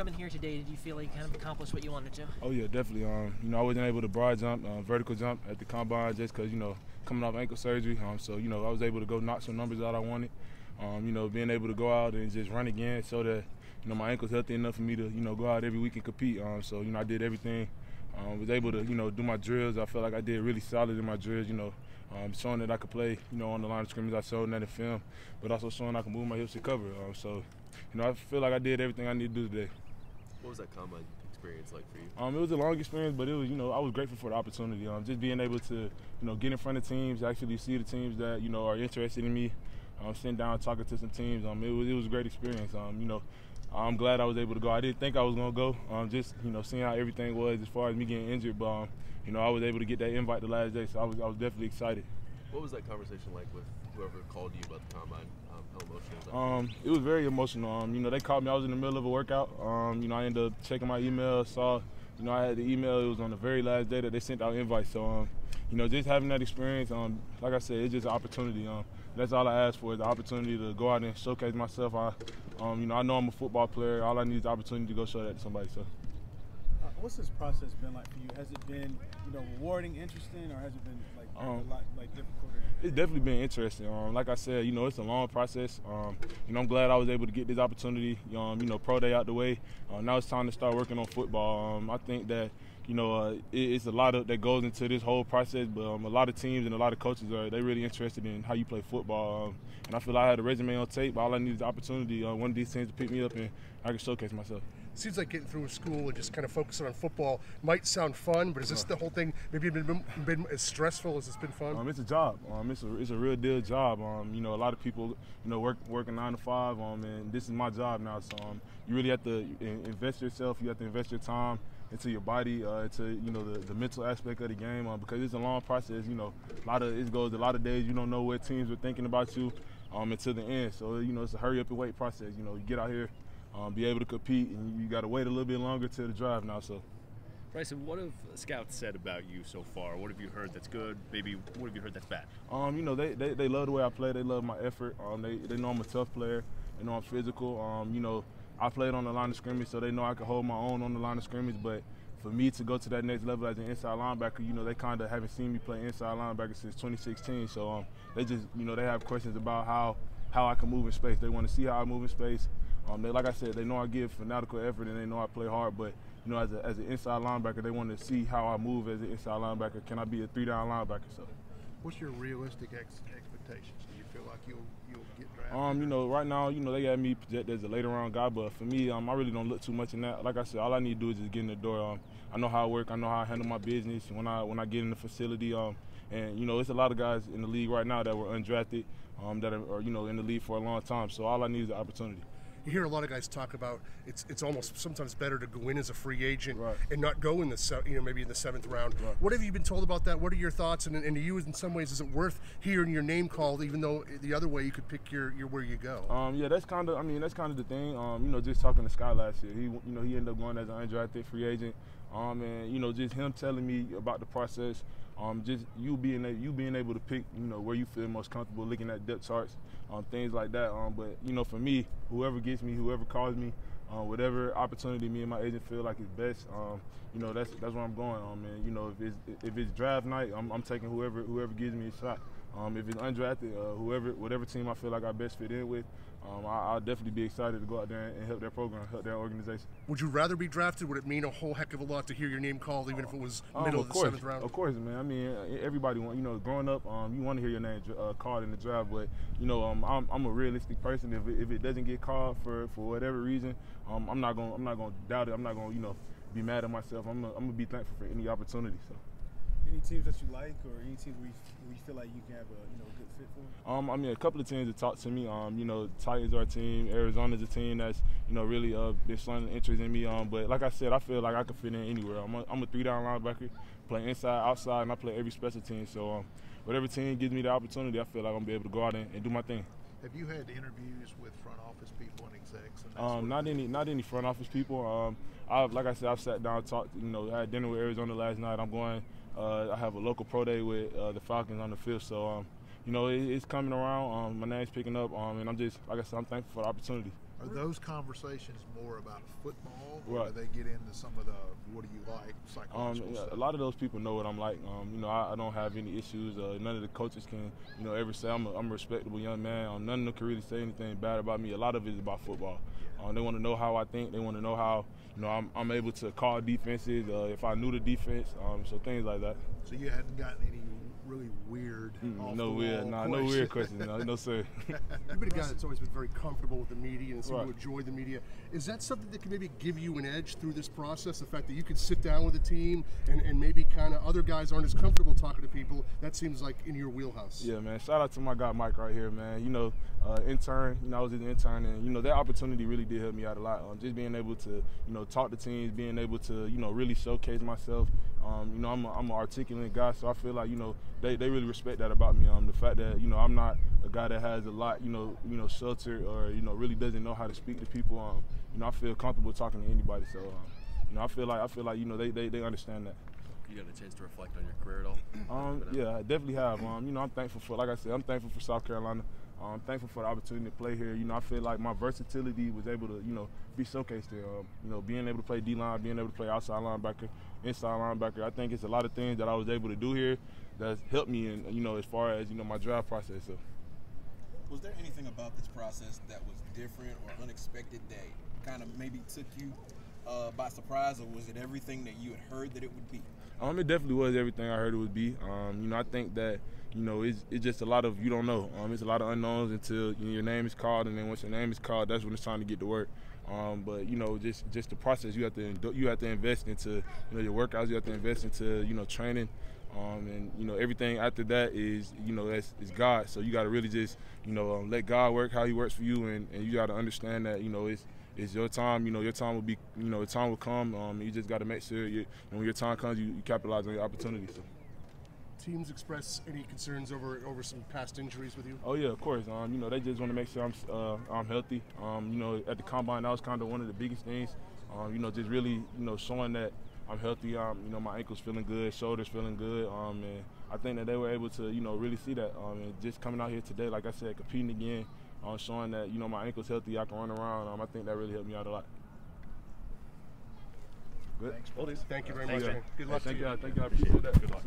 Coming here today, did you feel like you kind of accomplished what you wanted to? Oh yeah, definitely. I wasn't able to broad jump, vertical jump at the combine just because coming off ankle surgery. So I was able to go knock some numbers out I wanted. Being able to go out and just run again so that my ankle's healthy enough for me to go out every week and compete. So I did everything. Was able to do my drills. I felt like I did really solid in my drills. Showing that I could play on the line of scrimmage. I showed that in film, but also showing I can move my hips to cover. I feel like I did everything I need to do today. What was that combine experience like for you? It was a long experience, but it was, I was grateful for the opportunity. Just being able to, get in front of teams, actually see the teams that, are interested in me, sitting down talking to some teams. It was a great experience. I'm glad I was able to go. I didn't think I was going to go, just, seeing how everything was as far as me getting injured. But, I was able to get that invite the last day, so I was definitely excited. What was that conversation like with whoever called you about the combine? How emotional was that? It was very emotional. They called me. I was in the middle of a workout. I ended up checking my email, saw, I had the email. It was on the very last day that they sent out invites. So, just having that experience, like I said, it's just an opportunity. That's all I asked for is the opportunity to go out and showcase myself. I know I'm a football player. All I need is the opportunity to go show that to somebody. So. What's this process been like for you? Has it been, rewarding, interesting, or has it been a lot difficult? It's definitely been interesting. Like I said, it's a long process. I'm glad I was able to get this opportunity. Pro day out the way. Now it's time to start working on football. I think that it's a lot that goes into this whole process, but a lot of teams and a lot of coaches they really interested in how you play football. And I feel like I had a resume on tape. All I need is the opportunity. One of these teams to pick me up and I can showcase myself. Seems like getting through school and just kind of focusing on football might sound fun, but is this the whole thing maybe been as stressful as it's been fun? It's a job. It's a real deal job. A lot of people working 9 to 5, and this is my job now. So you really have to invest yourself. You have to invest your time into your body, into the mental aspect of the game, because it's a long process. It goes a lot of days. You don't know what teams are thinking about you until the end. So it's a hurry up and wait process. You get out here. Be able to compete, and you got to wait a little bit longer to the drive now. So, Bryson, what have scouts said about you so far? What have you heard that's good? Maybe what have you heard that's bad? They love the way I play. They love my effort. They know I'm a tough player. They know I'm physical. I played on the line of scrimmage, so they know I can hold my own on the line of scrimmage. But for me to go to that next level as an inside linebacker, they kind of haven't seen me play inside linebacker since 2016. So they just, they have questions about how I can move in space. They want to see how I move in space. Like I said, they know I give fanatical effort and they know I play hard, but as an inside linebacker, they want to see how I move as an inside linebacker. Can I be a 3-down linebacker? So, what's your realistic expectations? Do you feel like you'll get drafted? Right now, they got me projected as a later round guy, but for me, I really don't look too much in that. Like I said, all I need to do is just get in the door. I know how I work. I know how I handle my business when I get in the facility. And it's a lot of guys in the league right now that were undrafted, that are in the league for a long time. So all I need is the opportunity. You hear a lot of guys talk about it's almost sometimes better to go in as a free agent right. and not go in the maybe in the 7th round. Right. What have you been told about that? What are your thoughts? And to you, in some ways, is it worth hearing your name called, even though the other way you could pick your where you go? Yeah, that's kind of the thing. Just talking to Sky last year, he ended up going as an undrafted free agent. And just him telling me about the process. Just you being able to pick, where you feel most comfortable, looking at depth charts, things like that. But for me, whoever gets me, whoever calls me, whatever opportunity me and my agent feel like is best, that's where I'm going. And if it's draft night, I'm taking whoever gives me a shot. If it's undrafted, whatever team I feel like I best fit in with, I'll definitely be excited to go out there and help their program, help their organization. Would you rather be drafted? Would it mean a whole heck of a lot to hear your name called, even if it was middle of the 7th round? Of course, man. Everybody want, growing up, you want to hear your name called in the draft, but I'm a realistic person. If it doesn't get called for whatever reason, I'm not gonna doubt it. I'm not gonna be mad at myself. I'm gonna be thankful for any opportunity. So. Any teams that you like, or any teams where you feel like you can have a good fit for? A couple of teams that talk to me. Titans are a team. Arizona's a team that's really been showing interest in me. But like I said, I feel like I can fit in anywhere. I'm a 3-down linebacker, play inside, outside, and I play every special team. So whatever team gives me the opportunity, I feel like I'm gonna be able to go out and do my thing. Have you had interviews with front office people and execs? And not any front office people. Like I said, I've sat down, talked. I had dinner with Arizona last night. I'm going. I have a local pro day with the Falcons on the 5th. So it's coming around. My name's picking up, and I'm just, like I said, I'm thankful for the opportunity. Are those conversations more about football, or Right. do they get into some of the what do you like psychological stuff? A lot of those people know what I'm like. I don't have any issues. None of the coaches can, ever say I'm a respectable young man. None of them can really say anything bad about me. A lot of it is about football. They want to know how I think. They want to know how, I'm able to call defenses. If I knew the defense, so things like that. So you hadn't gotten any really weird, No weird questions. No sir. You've been a guy that's always been very comfortable with the media and seem Right. to enjoy the media. Is that something that can maybe give you an edge through this process? The fact that you can sit down with a team and maybe kind of other guys aren't as comfortable talking to people. That seems like in your wheelhouse. Yeah, man. Shout out to my guy Mike right here, man. Intern. I was an intern, and that opportunity really did help me out a lot. Just being able to, talk to teams, being able to, really showcase myself. I'm an articulate guy, so I feel like, they really respect that about me. The fact that, I'm not a guy that has a lot, sheltered or, really doesn't know how to speak to people. I feel comfortable talking to anybody. So, I feel like, they understand that. You got a chance to reflect on your career at all? Yeah, I definitely have. I'm thankful for, like I said, I'm thankful for South Carolina. I'm thankful for the opportunity to play here. I feel like my versatility was able to, be showcased here. Being able to play D-line, being able to play outside linebacker, inside linebacker. I think it's a lot of things that I was able to do here that's helped me in, as far as, my draft process. So. Was there anything about this process that was different or unexpected that kind of maybe took you by surprise, or was it everything that you had heard that it would be? It definitely was everything I heard it would be. I think that, it's just a lot of you don't know. It's a lot of unknowns until your name is called, and then once your name is called, that's when it's time to get to work. But just the process you have to invest into, your workouts. You have to invest into, training, and everything after that is, is God. So you got to really just, let God work how He works for you, and you got to understand that, it's your time. Your time will be, your time will come. You just got to make sure when your time comes, you capitalize on your opportunity. So. Teams express any concerns over some past injuries with you? Oh yeah, of course. They just want to make sure I'm healthy. At the combine, that was kind of one of the biggest things. Just really, showing that I'm healthy. My ankles feeling good, shoulders feeling good. And I think that they were able to, really see that. And just coming out here today, like I said, competing again, showing that, my ankles healthy, I can run around. I think that really helped me out a lot. Good. Thank you very much. Yeah. Man. Good luck to you. Thank you. I appreciate that. Good luck.